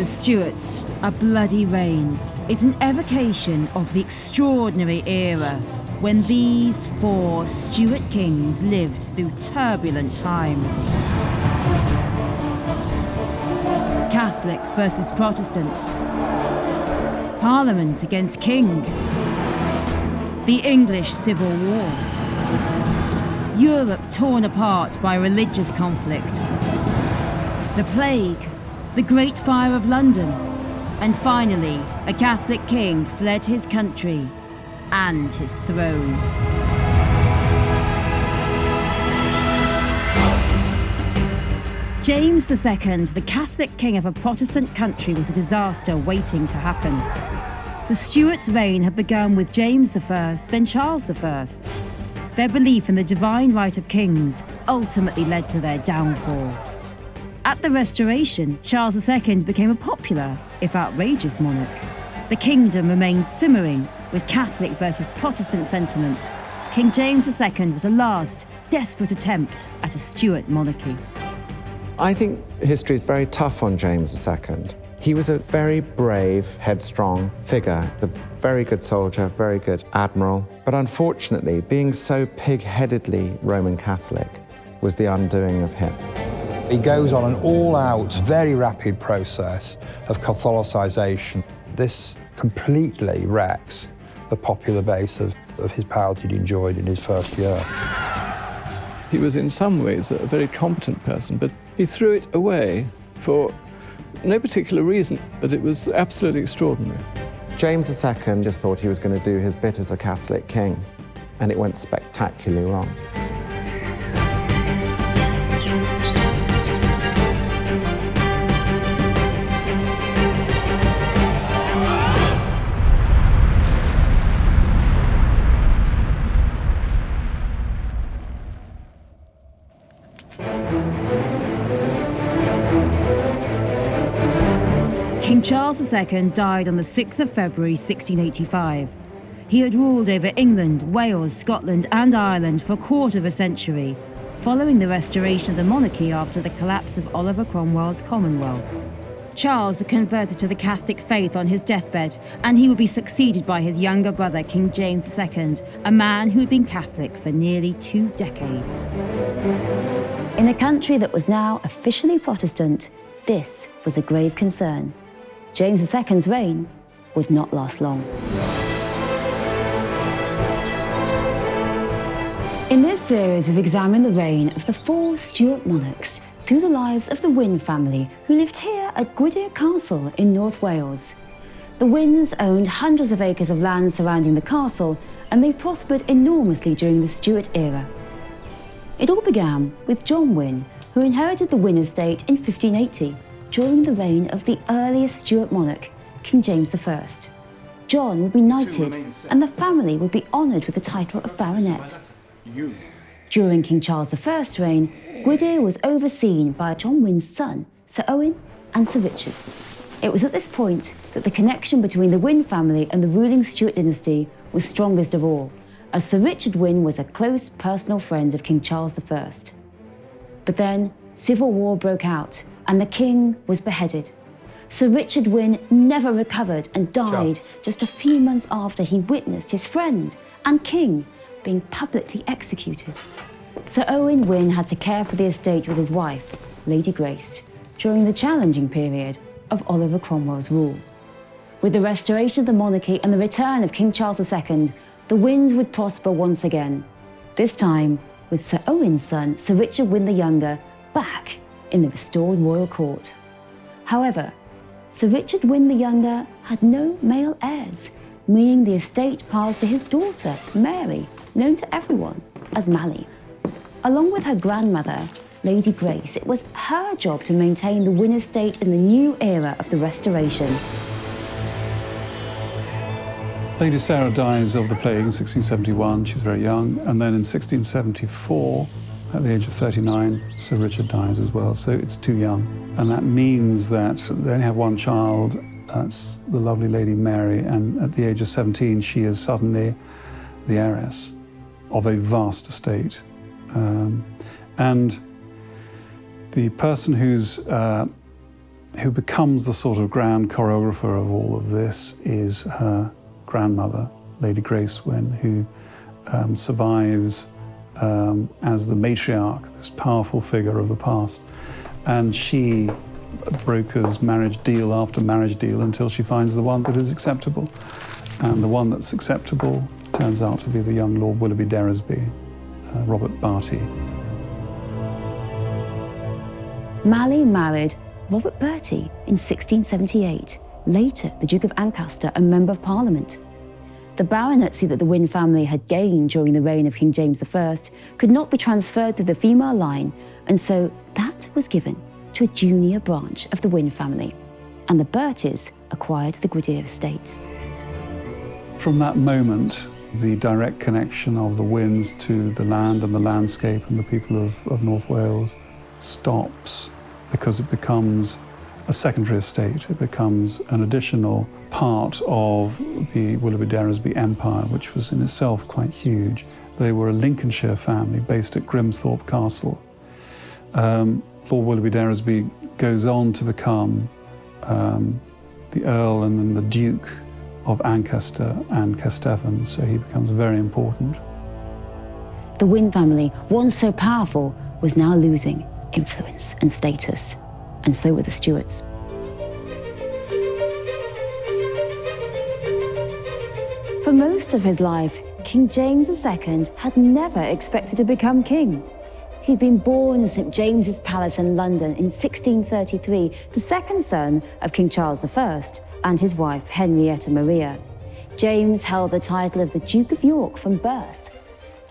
The Stuarts, a bloody reign, is an evocation of the extraordinary era when these four Stuart kings lived through turbulent times. Catholic versus Protestant. Parliament against king. The English Civil War. Europe torn apart by religious conflict. The Plague. The Great Fire of London. And finally, a Catholic king fled his country and his throne. James II, the Catholic king of a Protestant country, was a disaster waiting to happen. The Stuarts' reign had begun with James I, then Charles I. Their belief in the divine right of kings ultimately led to their downfall. At the Restoration, Charles II became a popular, if outrageous, monarch. The kingdom remained simmering with Catholic versus Protestant sentiment. King James II was a last, desperate attempt at a Stuart monarchy. I think history is very tough on James II. He was a very brave, headstrong figure, a very good soldier, very good admiral. But unfortunately, being so pig-headedly Roman Catholic was the undoing of him. He goes on an all-out, very rapid process of Catholicization. This completely wrecks the popular base of his power that he'd enjoyed in his first year. He was in some ways a very competent person, but he threw it away for no particular reason, but it was absolutely extraordinary. James II just thought he was going to do his bit as a Catholic king, and it went spectacularly wrong. King Charles II died on the 6th of February 1685. He had ruled over England, Wales, Scotland and Ireland for a quarter of a century, following the restoration of the monarchy after the collapse of Oliver Cromwell's Commonwealth. Charles had converted to the Catholic faith on his deathbed, and he would be succeeded by his younger brother, King James II, a man who had been Catholic for nearly 2 decades. In a country that was now officially Protestant, this was a grave concern. James II's reign would not last long. In this series, we've examined the reign of the 4 Stuart monarchs through the lives of the Wynne family, who lived here at Gwydir Castle in North Wales. The Wynnes owned hundreds of acres of land surrounding the castle, and they prospered enormously during the Stuart era. It all began with John Wynne, who inherited the Wynne estate in 1580. During the reign of the earliest Stuart monarch, King James I. John would be knighted, and the family would be honoured with the title of baronet. During King Charles I's reign, Gwydir was overseen by John Wynne's son, Sir Owen and Sir Richard. It was at this point that the connection between the Wynne family and the ruling Stuart dynasty was strongest of all, as Sir Richard Wynne was a close personal friend of King Charles I. But then, civil war broke out, and the king was beheaded. Sir Richard Wynne never recovered and died just a few months after he witnessed his friend and king being publicly executed. Sir Owen Wynne had to care for the estate with his wife, Lady Grace, during the challenging period of Oliver Cromwell's rule. With the restoration of the monarchy and the return of King Charles II, the Wynnes would prosper once again, this time with Sir Owen's son, Sir Richard Wynne the Younger, back in the restored royal court. However, Sir Richard Wynne the Younger had no male heirs, meaning the estate passed to his daughter, Mary, known to everyone as Mally. Along with her grandmother, Lady Grace, it was her job to maintain the Wynne estate in the new era of the Restoration. Lady Sarah dies of the plague in 1671, she's very young, and then in 1674, at the age of 39, Sir Richard dies as well, so it's too young. And that means that they only have one child, that's the lovely Lady Mary, and at the age of 17, she is suddenly the heiress of a vast estate. And the person who's who becomes the sort of grand choreographer of all of this is her grandmother, Lady Grace Wynne, who survives as the matriarch, this powerful figure of the past. And she brokers marriage deal after marriage deal until she finds the one that is acceptable. And the one that's acceptable turns out to be the young Lord Willoughby Deresby, Robert Barty. Mally married Robert Bertie in 1678, later the Duke of Ancaster and Member of Parliament. The baronetcy that the Wynne family had gained during the reign of King James I could not be transferred through the female line, and so that was given to a junior branch of the Wynne family, and the Berties acquired the Gwydir estate. From that moment, the direct connection of the Wynnes to the land and the landscape and the people of North Wales stops, because it becomes a secondary estate. It becomes an additional part of the Willoughby Deresby empire, which was in itself quite huge. They were a Lincolnshire family based at Grimsthorpe Castle. Lord Willoughby Deresby goes on to become the Earl and then the Duke of Ancaster and Kesteven, so he becomes very important. The Wynne family, once so powerful, was now losing influence and status, and so were the Stuarts. For most of his life, King James II had never expected to become king. He'd been born in St James's Palace in London in 1633, the second son of King Charles I and his wife Henrietta Maria. James held the title of the Duke of York from birth.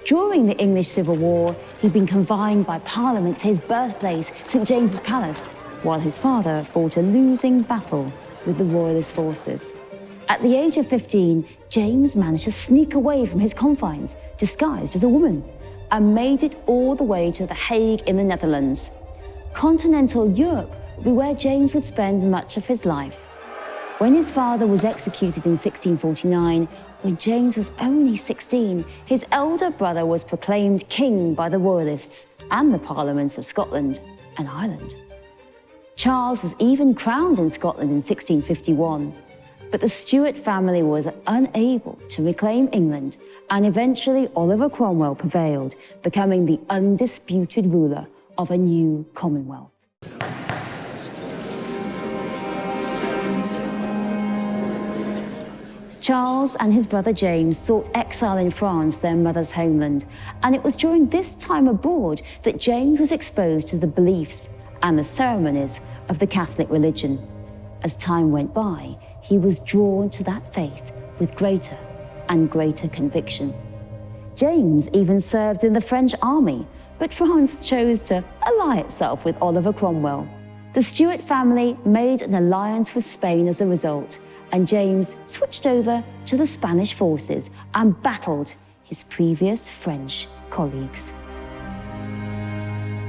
During the English Civil War, he'd been confined by Parliament to his birthplace, St James's Palace, while his father fought a losing battle with the Royalist forces. At the age of 15, James managed to sneak away from his confines, disguised as a woman, and made it all the way to The Hague in the Netherlands. Continental Europe would be where James would spend much of his life. When his father was executed in 1649, when James was only 16, his elder brother was proclaimed king by the Royalists and the Parliaments of Scotland and Ireland. Charles was even crowned in Scotland in 1651, but the Stuart family was unable to reclaim England, and eventually Oliver Cromwell prevailed, becoming the undisputed ruler of a new Commonwealth. Charles and his brother James sought exile in France, their mother's homeland, and it was during this time abroad that James was exposed to the beliefs and the ceremonies of the Catholic religion. As time went by, he was drawn to that faith with greater and greater conviction. James even served in the French army, but France chose to ally itself with Oliver Cromwell. The Stuart family made an alliance with Spain as a result, and James switched over to the Spanish forces and battled his previous French colleagues.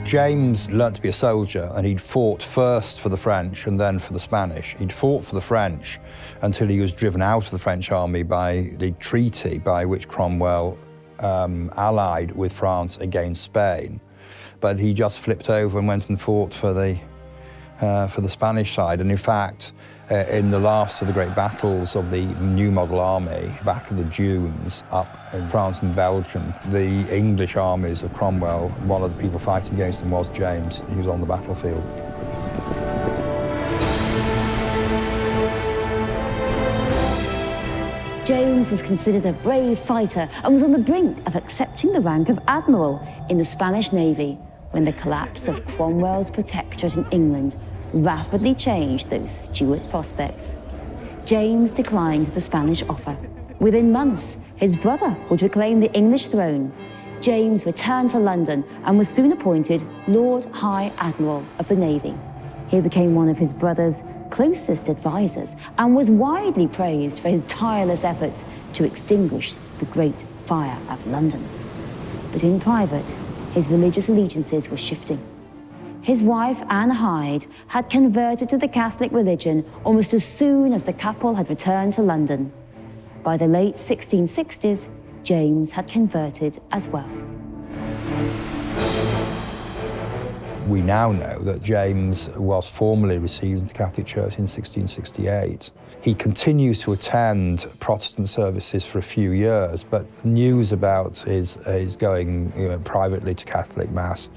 James learnt to be a soldier, and he'd fought first for the French and then for the Spanish. He'd fought for the French until he was driven out of the French army by the treaty by which Cromwell allied with France against Spain. But he just flipped over and went and fought for the Spanish side. And in fact, in the last of the great battles of the New Model Army, back in the dunes up in France and Belgium, the English armies of Cromwell, one of the people fighting against them was James. He was on the battlefield. James was considered a brave fighter and was on the brink of accepting the rank of admiral in the Spanish Navy when the collapse of Cromwell's protectorate in England rapidly changed those Stuart prospects. James declined the Spanish offer. Within months, his brother would reclaim the English throne. James returned to London and was soon appointed Lord High Admiral of the Navy. He became one of his brother's closest advisors and was widely praised for his tireless efforts to extinguish the Great Fire of London. But in private, his religious allegiances were shifting. His wife, Anne Hyde, had converted to the Catholic religion almost as soon as the couple had returned to London. By the late 1660s, James had converted as well. We now know that James was formally received into the Catholic Church in 1668. He continues to attend Protestant services for a few years, but news about his going privately to Catholic Mass,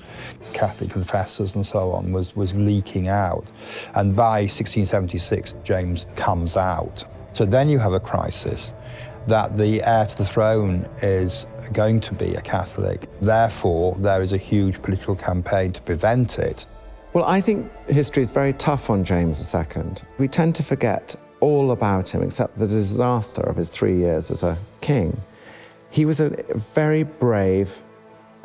Catholic confessors and so on was leaking out. And by 1676, James comes out. So then you have a crisis that the heir to the throne is going to be a Catholic. Therefore, there is a huge political campaign to prevent it. Well, I think history is very tough on James II. We tend to forget all about him except the disaster of his 3 years as a king. He was a very brave,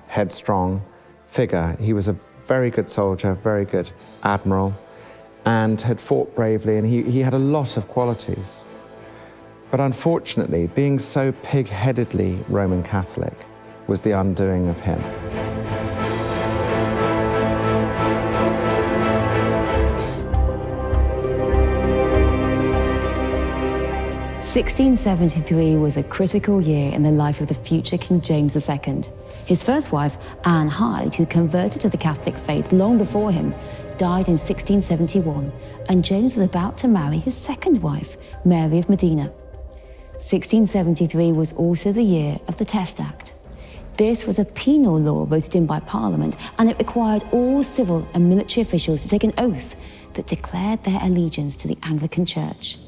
headstrong figure. He was a very good soldier, very good admiral, and had fought bravely, and he had a lot of qualities. But unfortunately, being so pig-headedly Roman Catholic was the undoing of him. 1673 was a critical year in the life of the future King James II. His first wife, Anne Hyde, who converted to the Catholic faith long before him, died in 1671, and James was about to marry his second wife, Mary of Modena. 1673 was also the year of the Test Act. This was a penal law voted in by Parliament, and it required all civil and military officials to take an oath that declared their allegiance to the Anglican Church.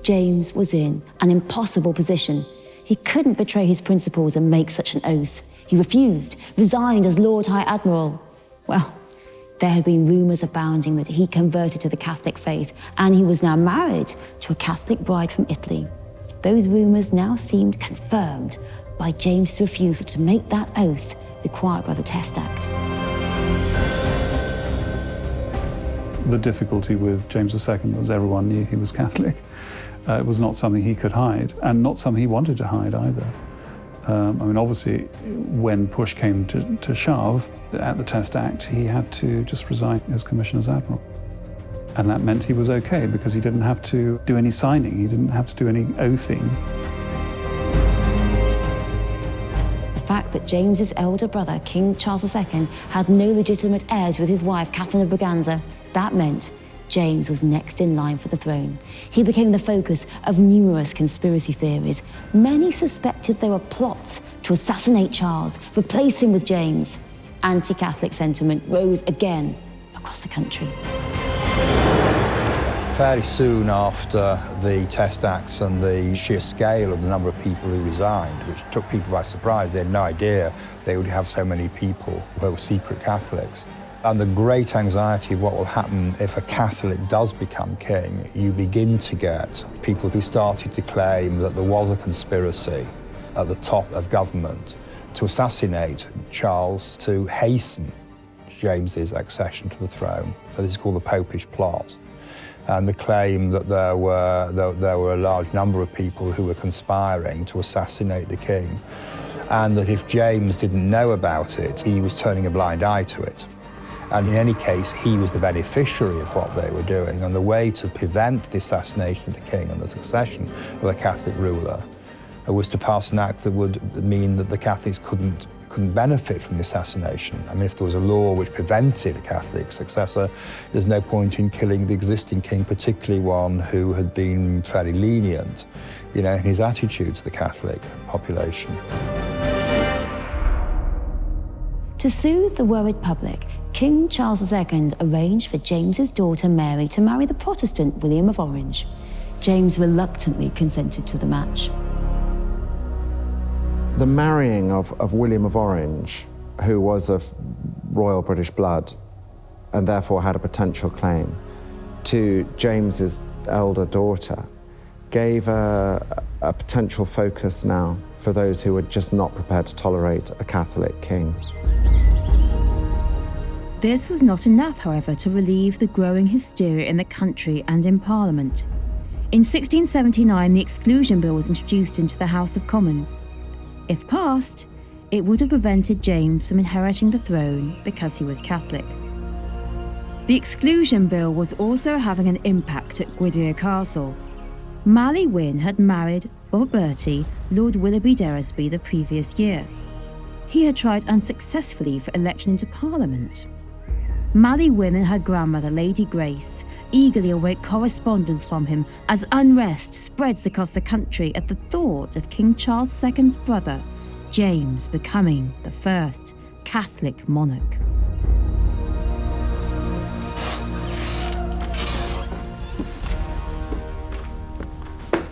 James was in an impossible position. He couldn't betray his principles and make such an oath. He refused, resigned as Lord High Admiral. Well, there had been rumours abounding that he converted to the Catholic faith, and he was now married to a Catholic bride from Italy. Those rumours now seemed confirmed by James' refusal to make that oath required by the Test Act. The difficulty with James II was everyone knew he was Catholic. It was not something he could hide, and not something he wanted to hide either. Obviously, when push came to shove at the Test Act, he had to just resign his commission as Admiral. And that meant he was okay, because he didn't have to do any signing, he didn't have to do any oathing. The fact that James's elder brother, King Charles II, had no legitimate heirs with his wife, Catherine of Braganza, that meant James was next in line for the throne. He became the focus of numerous conspiracy theories. Many suspected there were plots to assassinate Charles, replace him with James. Anti-Catholic sentiment rose again across the country. Fairly soon after the Test Acts and the sheer scale of the number of people who resigned, which took people by surprise, they had no idea they would have so many people who were secret Catholics. And the great anxiety of what will happen if a Catholic does become king, you begin to get people who started to claim that there was a conspiracy at the top of government to assassinate Charles to hasten James's accession to the throne. So this is called the Popish plot. And the claim that there were a large number of people who were conspiring to assassinate the king, and that if James didn't know about it, he was turning a blind eye to it. And in any case, he was the beneficiary of what they were doing. And the way to prevent the assassination of the king and the succession of a Catholic ruler was to pass an act that would mean that the Catholics couldn't benefit from the assassination. I mean, if there was a law which prevented a Catholic successor, there's no point in killing the existing king, particularly one who had been fairly lenient, in his attitude to the Catholic population. To soothe the worried public, King Charles II arranged for James's daughter Mary to marry the Protestant William of Orange. James reluctantly consented to the match. The marrying of William of Orange, who was of royal British blood and therefore had a potential claim, to James's elder daughter, gave a potential focus now for those who were just not prepared to tolerate a Catholic king. This was not enough, however, to relieve the growing hysteria in the country and in Parliament. In 1679, the Exclusion Bill was introduced into the House of Commons. If passed, it would have prevented James from inheriting the throne because he was Catholic. The Exclusion Bill was also having an impact at Gwydir Castle. Mally Wynne had married Bob Bertie, Lord Willoughby Deresby, the previous year. He had tried unsuccessfully for election into Parliament. Mally Wynne and her grandmother, Lady Grace, eagerly await correspondence from him as unrest spreads across the country at the thought of King Charles II's brother, James, becoming the first Catholic monarch.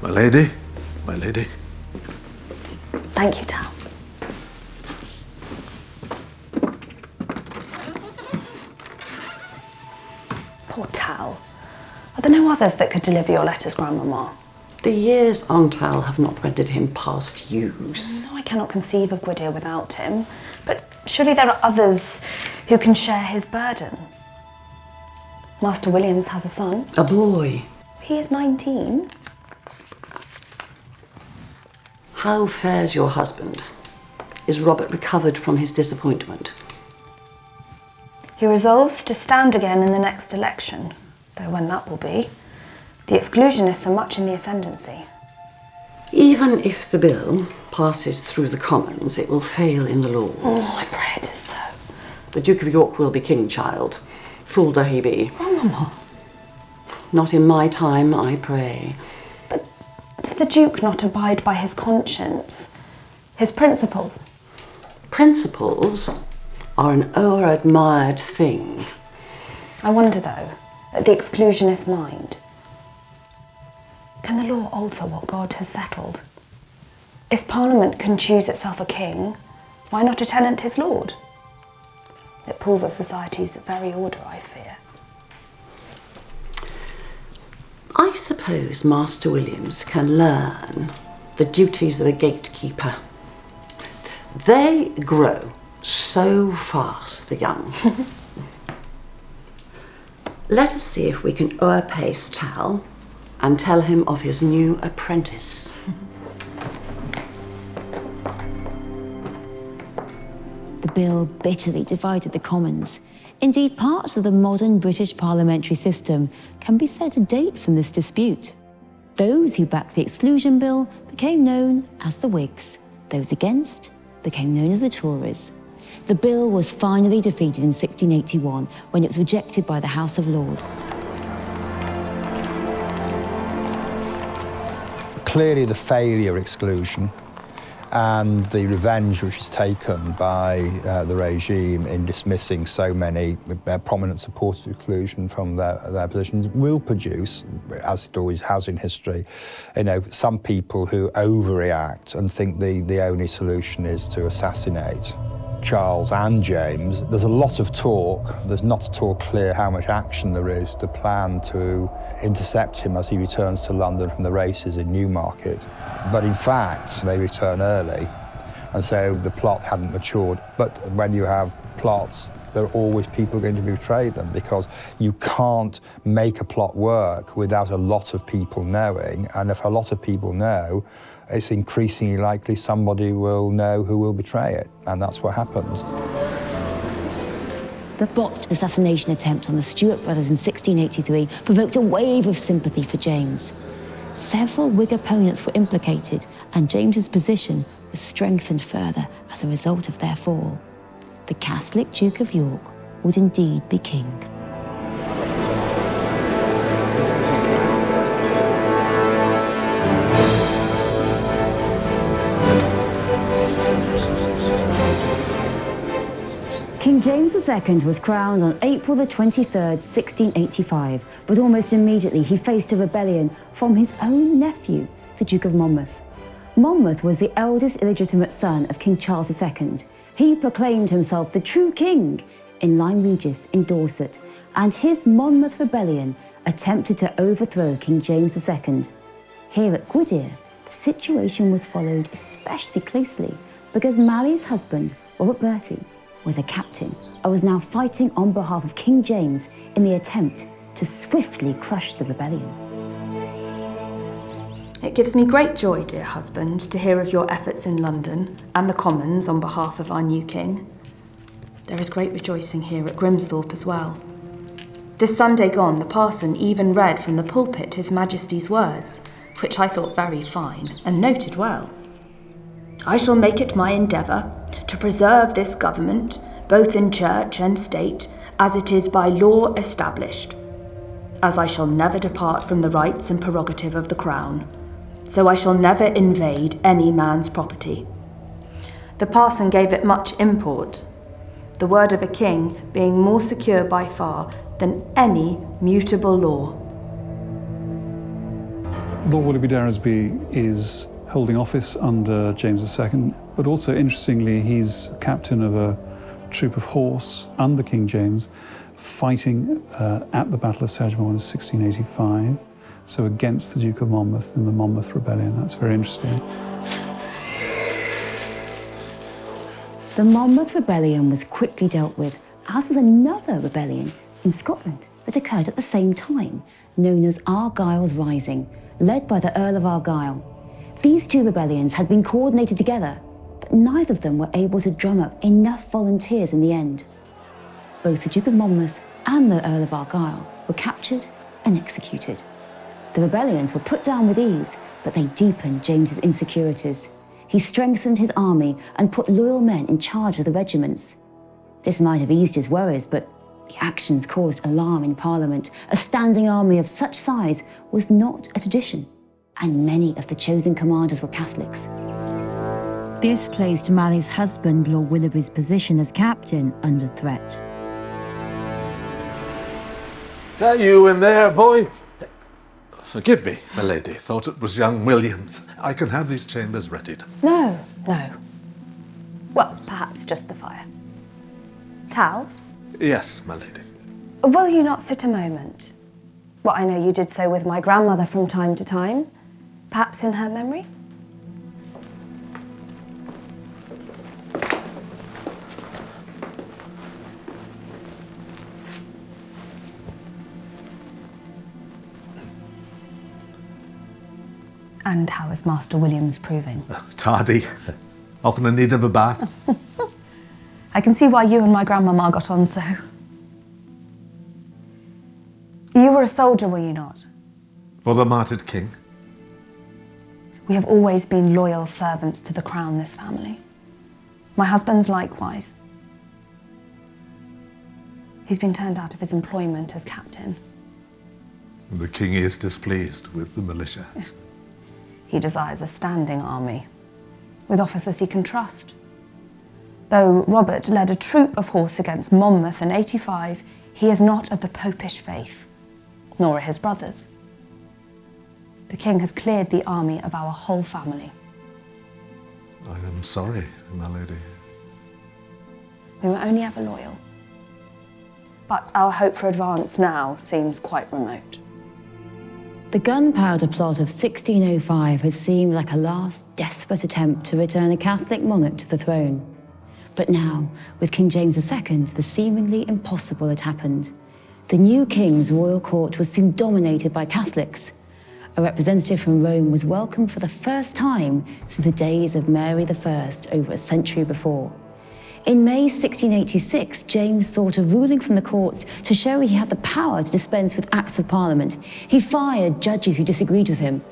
My lady, my lady. Thank you, Tal. Poor Tal. Are there no others that could deliver your letters, Grandmama? The years on Tal have not rendered him past use. No, I cannot conceive of Gwydir without him, but surely there are others who can share his burden. Master Williams has a son. A boy. He is 19. How fares your husband? Is Robert recovered from his disappointment? He resolves to stand again in the next election, though when that will be. The exclusionists are much in the ascendancy. Even if the bill passes through the Commons, it will fail in the Lords. Oh, I pray it is so. The Duke of York will be king child. Fool do he be. Grandmama. Not in my time, I pray. But does the Duke not abide by his conscience, his principles? Principles are an o'er-admired thing. I wonder, though, at the exclusionist mind. Can the law alter what God has settled? If Parliament can choose itself a king, why not a tenant his lord? It pulls at society's very order, I fear. I suppose Master Williams can learn the duties of a gatekeeper. They grow so fast, the young. Let us see if we can o'erpace Tal and tell him of his new apprentice. The bill bitterly divided the Commons. Indeed, parts of the modern British parliamentary system can be said to date from this dispute. Those who backed the Exclusion Bill became known as the Whigs. Those against became known as the Tories. The bill was finally defeated in 1681 when it was rejected by the House of Lords. Clearly the failure exclusion and the revenge which is taken by the regime in dismissing so many prominent supporters of exclusion from their positions will produce, as it always has in history, some people who overreact and think the only solution is to assassinate Charles and James. There's a lot of talk. There's not at all clear how much action there is to plan to intercept him as he returns to London from the races in Newmarket. But in fact, they return early, and so the plot hadn't matured. But when you have plots, there are always people going to betray them, because you can't make a plot work without a lot of people knowing, and if a lot of people know, it's increasingly likely somebody will know who will betray it, and that's what happens. The botched assassination attempt on the Stuart brothers in 1683 provoked a wave of sympathy for James. Several Whig opponents were implicated, and James's position was strengthened further as a result of their fall. The Catholic Duke of York would indeed be king. King James II was crowned on April the 23rd, 1685, but almost immediately he faced a rebellion from his own nephew, the Duke of Monmouth. Monmouth was the eldest illegitimate son of King Charles II. He proclaimed himself the true king in Lyme Regis in Dorset, and his Monmouth rebellion attempted to overthrow King James II. Here at Gwydir, the situation was followed especially closely because Mally's husband, Robert Bertie, was a captain and was now fighting on behalf of King James in the attempt to swiftly crush the rebellion. It gives me great joy, dear husband, to hear of your efforts in London and the Commons on behalf of our new king. There is great rejoicing here at Grimsthorpe as well. This Sunday gone, the parson even read from the pulpit His Majesty's words, which I thought very fine and noted well. I shall make it my endeavour to preserve this government, both in church and state, as it is by law established. As I shall never depart from the rights and prerogative of the Crown, so I shall never invade any man's property. The parson gave it much import, the word of a king being more secure by far than any mutable law. Lord Willoughby D'Eresby is holding office under James II, but also, interestingly, he's captain of a troop of horse under King James, fighting at the Battle of Serachig in 1685, so against the Duke of Monmouth in the Monmouth Rebellion. That's very interesting. The Monmouth Rebellion was quickly dealt with, as was another rebellion in Scotland that occurred at the same time, known as Argyle's Rising, led by the Earl of Argyle. These two rebellions had been coordinated together, but neither of them were able to drum up enough volunteers in the end. Both the Duke of Monmouth and the Earl of Argyle were captured and executed. The rebellions were put down with ease, but they deepened James's insecurities. He strengthened his army and put loyal men in charge of the regiments. This might have eased his worries, but the actions caused alarm in Parliament. A standing army of such size was not a tradition, and many of the chosen commanders were Catholics. This placed Mary's husband, Lord Willoughby's position as captain, under threat. Are you in there, boy? Forgive me, my lady. Thought it was young Williams. I can have these chambers readied. No. Well, perhaps just the fire. Tal? Yes, my lady. Will you not sit a moment? Well, I know you did so with my grandmother from time to time. Perhaps in her memory? And how is Master Williams proving? Tardy. Often in need of a bath. I can see why you and my grandmama got on so. You were a soldier, were you not? For the martyred king. We have always been loyal servants to the Crown, this family. My husband's likewise. He's been turned out of his employment as captain. The king is displeased with the militia. He desires a standing army, with officers he can trust. Though Robert led a troop of horse against Monmouth in 85, he is not of the popish faith, nor are his brothers. The king has cleared the army of our whole family. I am sorry, my lady. We were only ever loyal. But our hope for advance now seems quite remote. The gunpowder plot of 1605 had seemed like a last desperate attempt to return a Catholic monarch to the throne. But now, with King James II, the seemingly impossible had happened. The new king's royal court was soon dominated by Catholics. A representative from Rome was welcomed for the first time since the days of Mary I over a century before. In May 1686, James sought a ruling from the courts to show he had the power to dispense with acts of parliament. He fired judges who disagreed with him.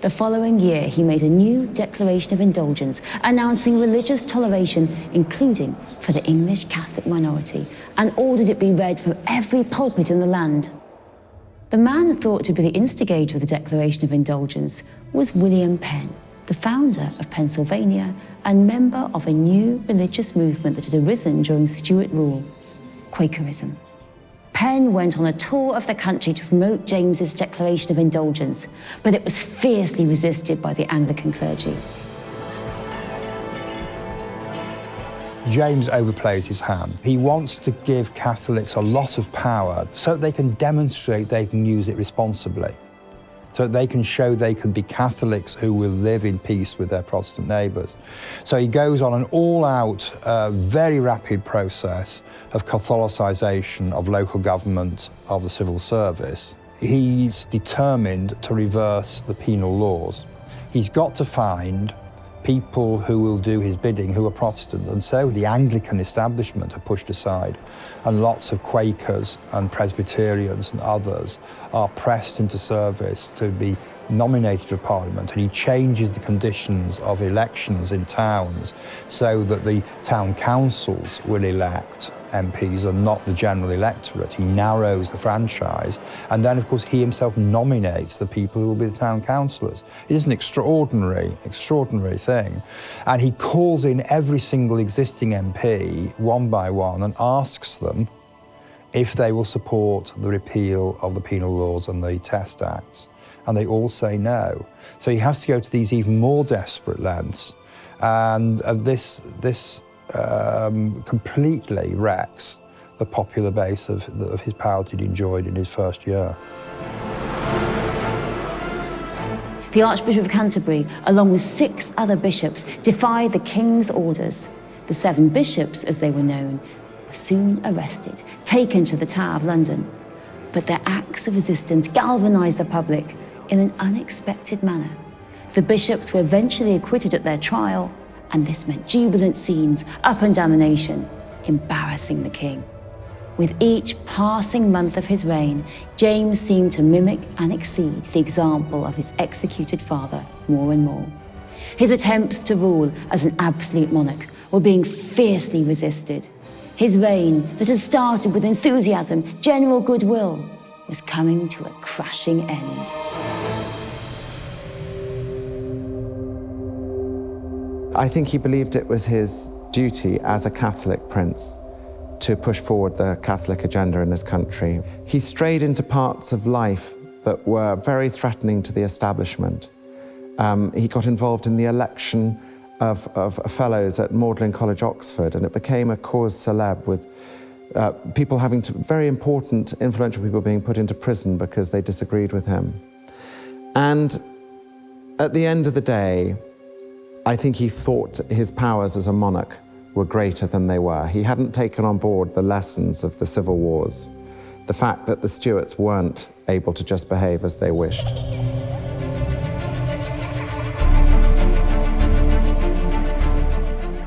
The following year, he made a new Declaration of Indulgence, announcing religious toleration, including for the English Catholic minority, and ordered it be read from every pulpit in the land. The man thought to be the instigator of the Declaration of Indulgence was William Penn, the founder of Pennsylvania and member of a new religious movement that had arisen during Stuart rule, Quakerism. Penn went on a tour of the country to promote James's Declaration of Indulgence, but it was fiercely resisted by the Anglican clergy. James overplays his hand. He wants to give Catholics a lot of power so that they can demonstrate they can use it responsibly, so that they can show they can be Catholics who will live in peace with their Protestant neighbours. So he goes on an all-out, very rapid process of Catholicization of local government, of the civil service. He's determined to reverse the penal laws. He's got to find people who will do his bidding who are Protestant, and so the Anglican establishment are pushed aside, and lots of Quakers and Presbyterians and others are pressed into service to be nominated for Parliament, and he changes the conditions of elections in towns so that the town councils will elect MPs and not the general electorate. He narrows the franchise, and then, of course, he himself nominates the people who will be the town councillors. It is an extraordinary thing. And he calls in every single existing MP, one by one, and asks them if they will support the repeal of the penal laws and the Test Acts. And they all say no. So he has to go to these even more desperate lengths. And this completely wrecks the popular base of his power that he'd enjoyed in his first year. The Archbishop of Canterbury, along with 6 other bishops, defied the king's orders. The 7 bishops, as they were known, were soon arrested, taken to the Tower of London. But their acts of resistance galvanised the public in an unexpected manner. The bishops were eventually acquitted at their trial, and this meant jubilant scenes up and down the nation, embarrassing the king. With each passing month of his reign, James seemed to mimic and exceed the example of his executed father more and more. His attempts to rule as an absolute monarch were being fiercely resisted. His reign, that had started with enthusiasm, general goodwill, was coming to a crashing end. I think he believed it was his duty as a Catholic prince to push forward the Catholic agenda in this country. He strayed into parts of life that were very threatening to the establishment. He got involved in the election of fellows at Magdalen College, Oxford, and it became a cause célèbre with people having to, very important, influential people being put into prison because they disagreed with him. And at the end of the day, I think he thought his powers as a monarch were greater than they were. He hadn't taken on board the lessons of the civil wars, the fact that the Stuarts weren't able to just behave as they wished.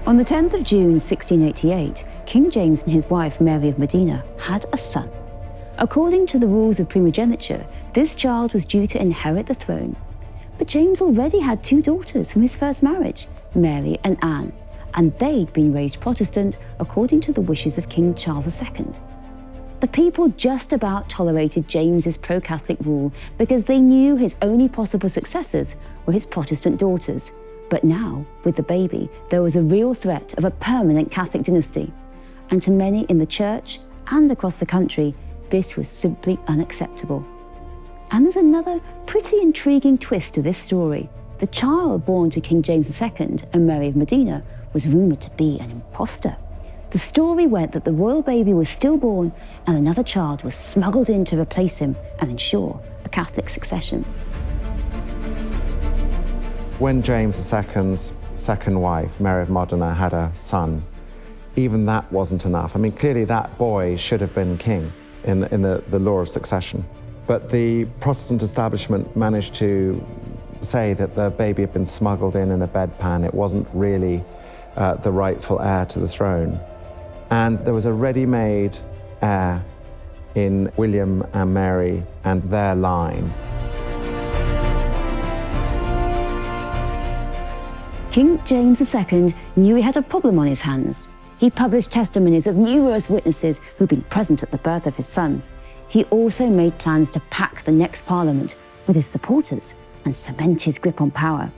On the 10th of June 1688, King James and his wife Mary of Modena had a son. According to the rules of primogeniture, this child was due to inherit the throne. But James already had 2 daughters from his first marriage, Mary and Anne, and they'd been raised Protestant according to the wishes of King Charles II. The people just about tolerated James's pro-Catholic rule because they knew his only possible successors were his Protestant daughters. But now, with the baby, there was a real threat of a permanent Catholic dynasty. And to many in the church and across the country, this was simply unacceptable. And there's another pretty intriguing twist to this story. The child born to King James II and Mary of Modena was rumoured to be an impostor. The story went that the royal baby was stillborn and another child was smuggled in to replace him and ensure a Catholic succession. When James II's second wife, Mary of Modena, had a son, even that wasn't enough. I mean, clearly that boy should have been king in the law of succession. But the Protestant establishment managed to say that the baby had been smuggled in a bedpan. It wasn't really the rightful heir to the throne. And there was a ready-made heir in William and Mary and their line. King James II knew he had a problem on his hands. He published testimonies of numerous witnesses who'd been present at the birth of his son. He also made plans to pack the next Parliament with his supporters and cement his grip on power.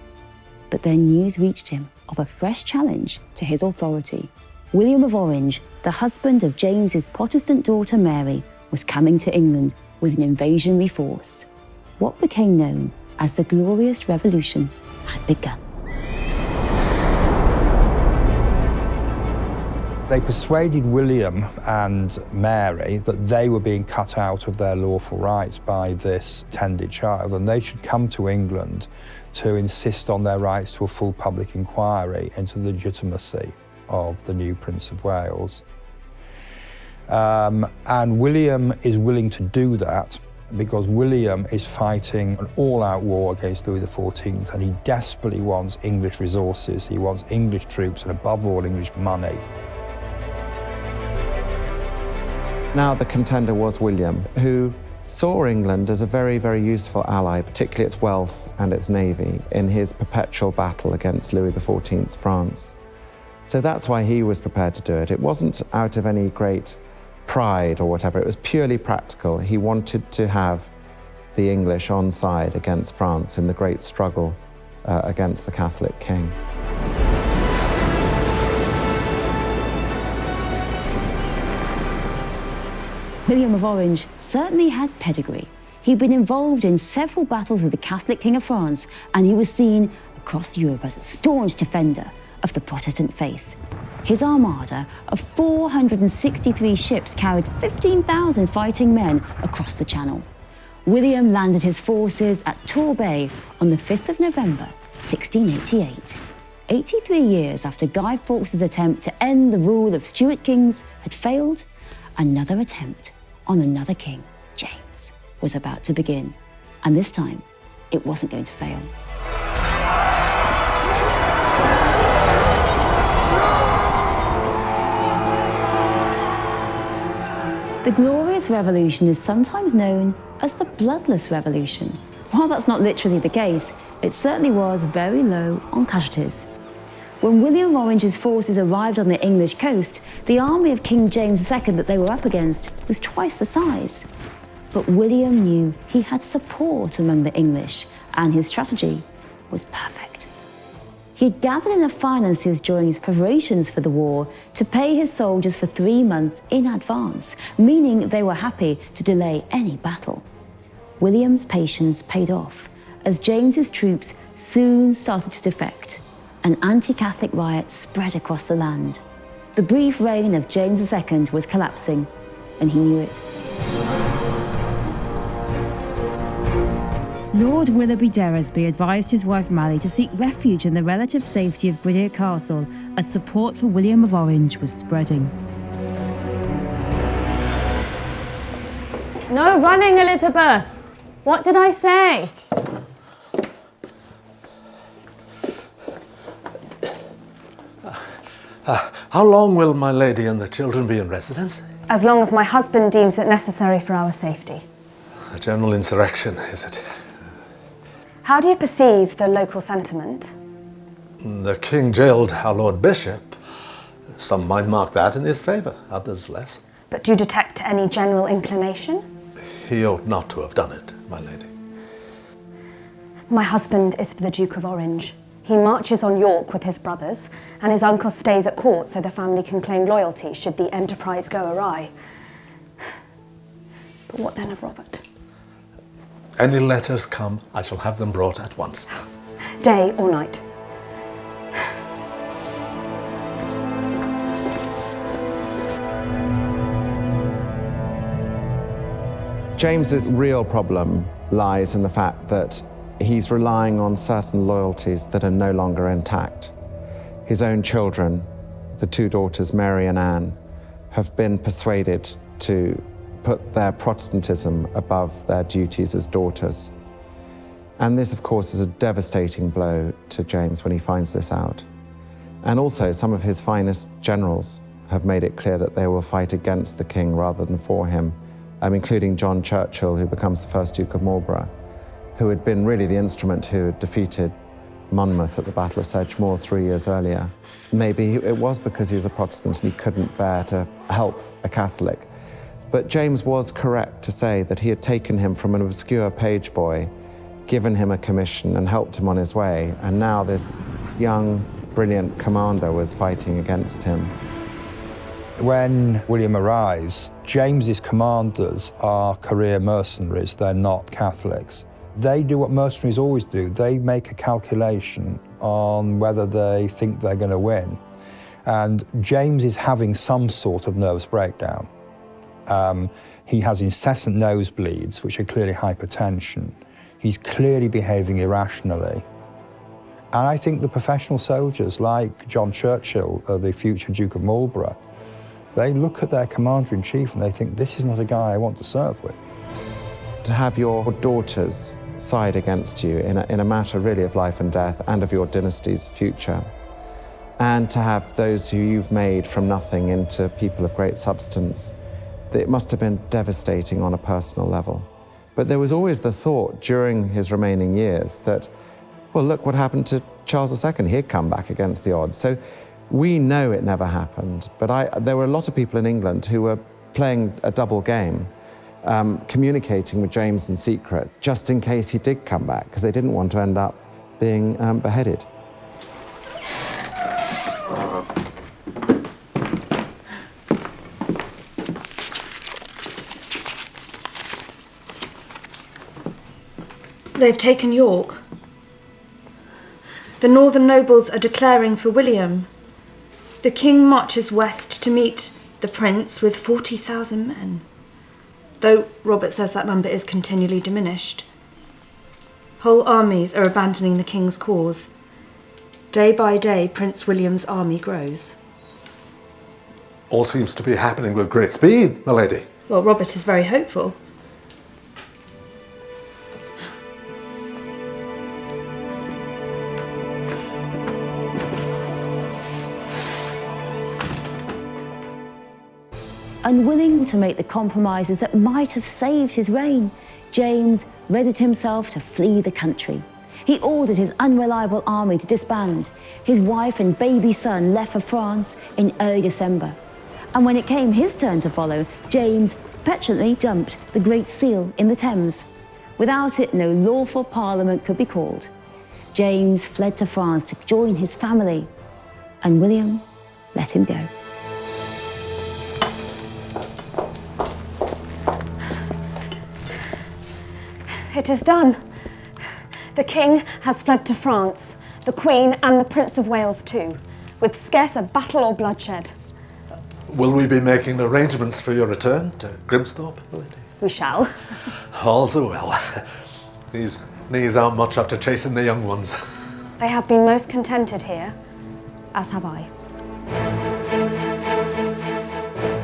But then news reached him of a fresh challenge to his authority. William of Orange, the husband of James's Protestant daughter Mary, was coming to England with an invasionary force. What became known as the Glorious Revolution had begun. They persuaded William and Mary that they were being cut out of their lawful rights by this tended child, and they should come to England to insist on their rights to a full public inquiry into the legitimacy of the new Prince of Wales. And William is willing to do that because William is fighting an all-out war against Louis XIV, and he desperately wants English resources, he wants English troops, and above all, English money. Now the contender was William, who saw England as a very, very useful ally, particularly its wealth and its navy, in his perpetual battle against Louis XIV's France. So that's why he was prepared to do it. It wasn't out of any great pride or whatever, it was purely practical. He wanted to have the English on side against France in the great struggle against the Catholic king. William of Orange certainly had pedigree. He'd been involved in several battles with the Catholic King of France, and he was seen across Europe as a staunch defender of the Protestant faith. His armada of 463 ships carried 15,000 fighting men across the Channel. William landed his forces at Torbay on the 5th of November, 1688. 83 years after Guy Fawkes' attempt to end the rule of Stuart kings had failed, another attempt on another king, James, was about to begin. And this time, it wasn't going to fail. The Glorious Revolution is sometimes known as the Bloodless Revolution. While that's not literally the case, it certainly was very low on casualties. When William of Orange's forces arrived on the English coast, the army of King James II that they were up against was twice the size. But William knew he had support among the English, and his strategy was perfect. He had gathered enough finances during his preparations for the war to pay his soldiers for 3 months in advance, meaning they were happy to delay any battle. William's patience paid off, as James's troops soon started to defect. An anti-Catholic riot spread across the land. The brief reign of James II was collapsing, and he knew it. Lord Willoughby Deresby advised his wife Mally to seek refuge in the relative safety of Gwydir Castle as support for William of Orange was spreading. No running, Elizabeth! What did I say? How long will my lady and the children be in residence? As long as my husband deems it necessary for our safety. A general insurrection, is it? How do you perceive the local sentiment? The king jailed our Lord Bishop. Some might mark that in his favour, others less. But do you detect any general inclination? He ought not to have done it, my lady. My husband is for the Duke of Orange. He marches on York with his brothers, and his uncle stays at court so the family can claim loyalty should the enterprise go awry. But what then of Robert? Any letters come, I shall have them brought at once. Day or night? James's real problem lies in the fact that he's relying on certain loyalties that are no longer intact. His own children, the 2 daughters, Mary and Anne, have been persuaded to put their Protestantism above their duties as daughters. And this, of course, is a devastating blow to James when he finds this out. And also, some of his finest generals have made it clear that they will fight against the king rather than for him, including John Churchill, who becomes the first Duke of Marlborough, who had been really the instrument who had defeated Monmouth at the Battle of Sedgemoor 3 years earlier. Maybe it was because he was a Protestant and he couldn't bear to help a Catholic. But James was correct to say that he had taken him from an obscure page boy, given him a commission and helped him on his way, and now this young, brilliant commander was fighting against him. When William arrives, James's commanders are career mercenaries, they're not Catholics. They do what mercenaries always do, they make a calculation on whether they think they're going to win. And James is having some sort of nervous breakdown. He has incessant nosebleeds, which are clearly hypertension. He's clearly behaving irrationally. And I think the professional soldiers, like John Churchill, the future Duke of Marlborough, they look at their commander-in-chief and they think, this is not a guy I want to serve with. To have your daughters side against you in a matter really of life and death and of your dynasty's future, and to have those who you've made from nothing into people of great substance, it must have been devastating on a personal level. But there was always the thought during his remaining years that, well, look what happened to Charles II. He'd come back against the odds. So we know it never happened, but there were a lot of people in England who were playing a double game, communicating with James in secret, just in case he did come back, because they didn't want to end up being beheaded. They've taken York. The northern nobles are declaring for William. The king marches west to meet the prince with 40,000 men, though Robert says that number is continually diminished. Whole armies are abandoning the king's cause. Day by day, Prince William's army grows. All seems to be happening with great speed, my lady. Well, Robert is very hopeful. Unwilling to make the compromises that might have saved his reign, James readied himself to flee the country. He ordered his unreliable army to disband. His wife and baby son left for France in early December. And when it came his turn to follow, James petulantly dumped the Great Seal in the Thames. Without it, no lawful parliament could be called. James fled to France to join his family, and William let him go. It is done. The king has fled to France, the Queen and the Prince of Wales too, with scarce a battle or bloodshed. Will we be making arrangements for your return to Grimsthorpe, my lady? We shall. All's well. These knees aren't much up to chasing the young ones. They have been most contented here, as have I.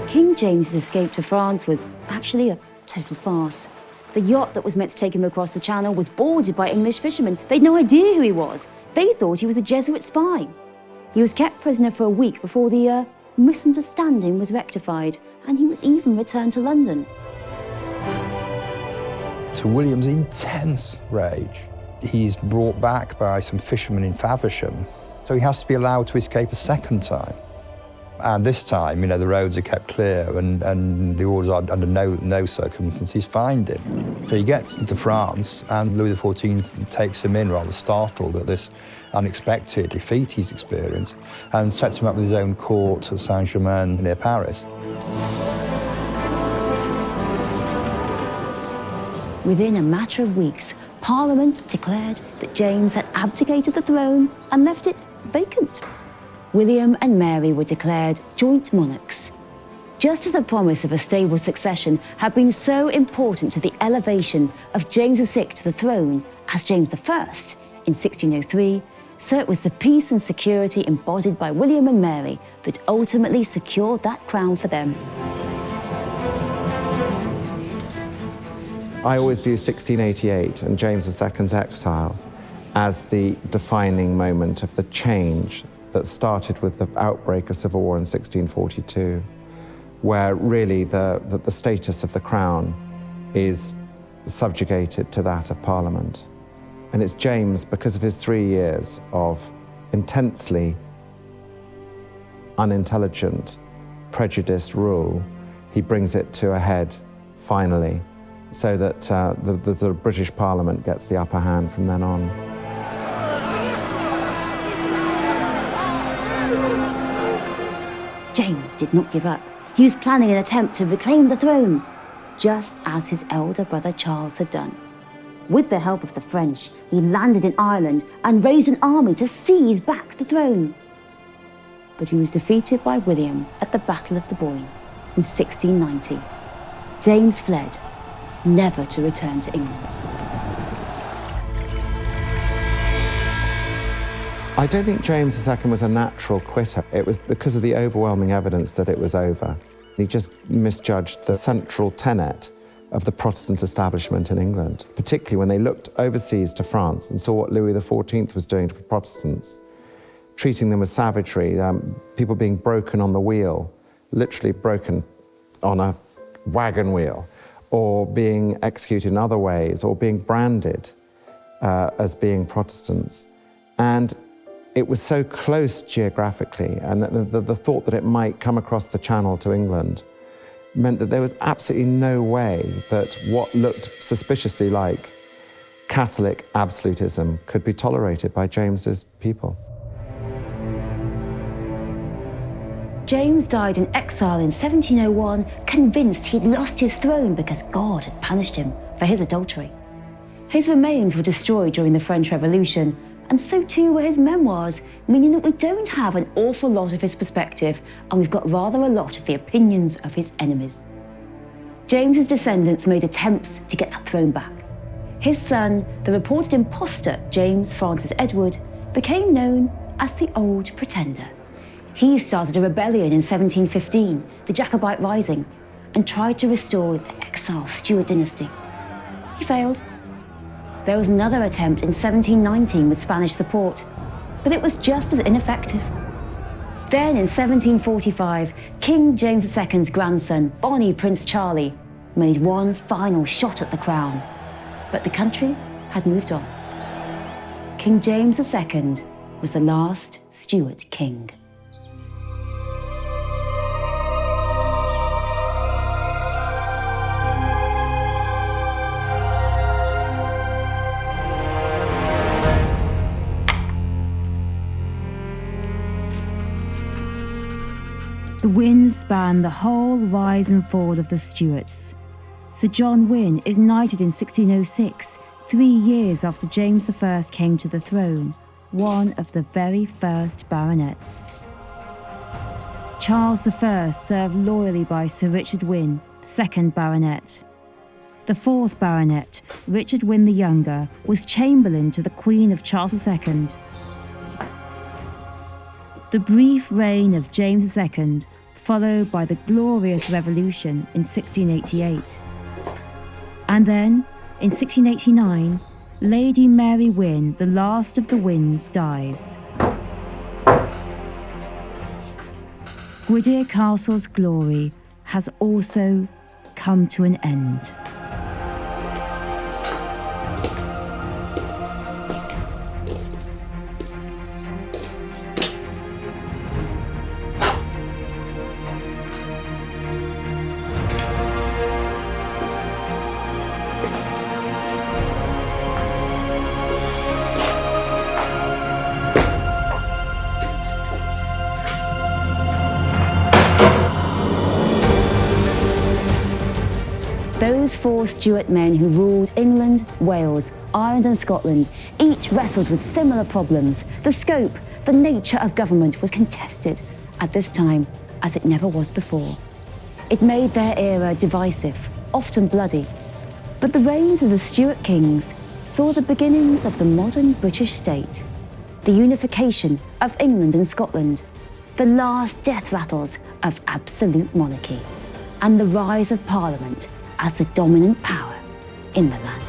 King James's escape to France was actually a total farce. The yacht that was meant to take him across the channel was boarded by English fishermen. They'd no idea who he was. They thought he was a Jesuit spy. He was kept prisoner for a week before the misunderstanding was rectified, and he was even returned to London. To William's intense rage, he's brought back by some fishermen in Faversham, so he has to be allowed to escape a second time. And this time, the roads are kept clear and the orders are under no circumstances find him. So he gets to France and Louis XIV takes him in rather startled at this unexpected defeat he's experienced and sets him up with his own court at Saint-Germain near Paris. Within a matter of weeks, Parliament declared that James had abdicated the throne and left it vacant. William and Mary were declared joint monarchs. Just as the promise of a stable succession had been so important to the elevation of James VI to the throne as James I in 1603, so it was the peace and security embodied by William and Mary that ultimately secured that crown for them. I always view 1688 and James II's exile as the defining moment of the change that started with the outbreak of civil war in 1642, where really the status of the crown is subjugated to that of Parliament. And it's James, because of his 3 years of intensely unintelligent, prejudiced rule, he brings it to a head, finally, so that the British Parliament gets the upper hand from then on. James did not give up. He was planning an attempt to reclaim the throne, just as his elder brother Charles had done. With the help of the French, he landed in Ireland and raised an army to seize back the throne. But he was defeated by William at the Battle of the Boyne in 1690. James fled, never to return to England. I don't think James II was a natural quitter. It was because of the overwhelming evidence that it was over. He just misjudged the central tenet of the Protestant establishment in England, particularly when they looked overseas to France and saw what Louis XIV was doing to Protestants, treating them with savagery, people being broken on the wheel, literally broken on a wagon wheel, or being executed in other ways or being branded as being Protestants. And it was so close geographically, and the thought that it might come across the Channel to England meant that there was absolutely no way that what looked suspiciously like Catholic absolutism could be tolerated by James's people. James died in exile in 1701, convinced he'd lost his throne because God had punished him for his adultery. His remains were destroyed during the French Revolution, and so too were his memoirs, meaning that we don't have an awful lot of his perspective, and we've got rather a lot of the opinions of his enemies. James's descendants made attempts to get that throne back. His son, the reported impostor James Francis Edward, became known as the Old Pretender. He started a rebellion in 1715, the Jacobite Rising, and tried to restore the exiled Stuart dynasty. He failed. There was another attempt in 1719 with Spanish support, but it was just as ineffective. Then in 1745, King James II's grandson, Bonnie Prince Charlie, made one final shot at the crown, but the country had moved on. King James II was the last Stuart king. The winds span the whole rise and fall of the Stuarts. Sir John Wynne is knighted in 1606, 3 years after James I came to the throne, one of the very first baronets. Charles I served loyally by Sir Richard Wynne, 2nd baronet. The 4th baronet, Richard Wynne the Younger, was chamberlain to the Queen of Charles II. The brief reign of James II, followed by the glorious Revolution in 1688. And then, in 1689, Lady Mary Wynne, the last of the Wynnes, dies. Gwydir Castle's glory has also come to an end. Those 4 Stuart men who ruled England, Wales, Ireland and Scotland each wrestled with similar problems. The scope, the nature of government was contested at this time as it never was before. It made their era divisive, often bloody. But the reigns of the Stuart kings saw the beginnings of the modern British state, the unification of England and Scotland, the last death rattles of absolute monarchy, and the rise of Parliament as the dominant power in the land.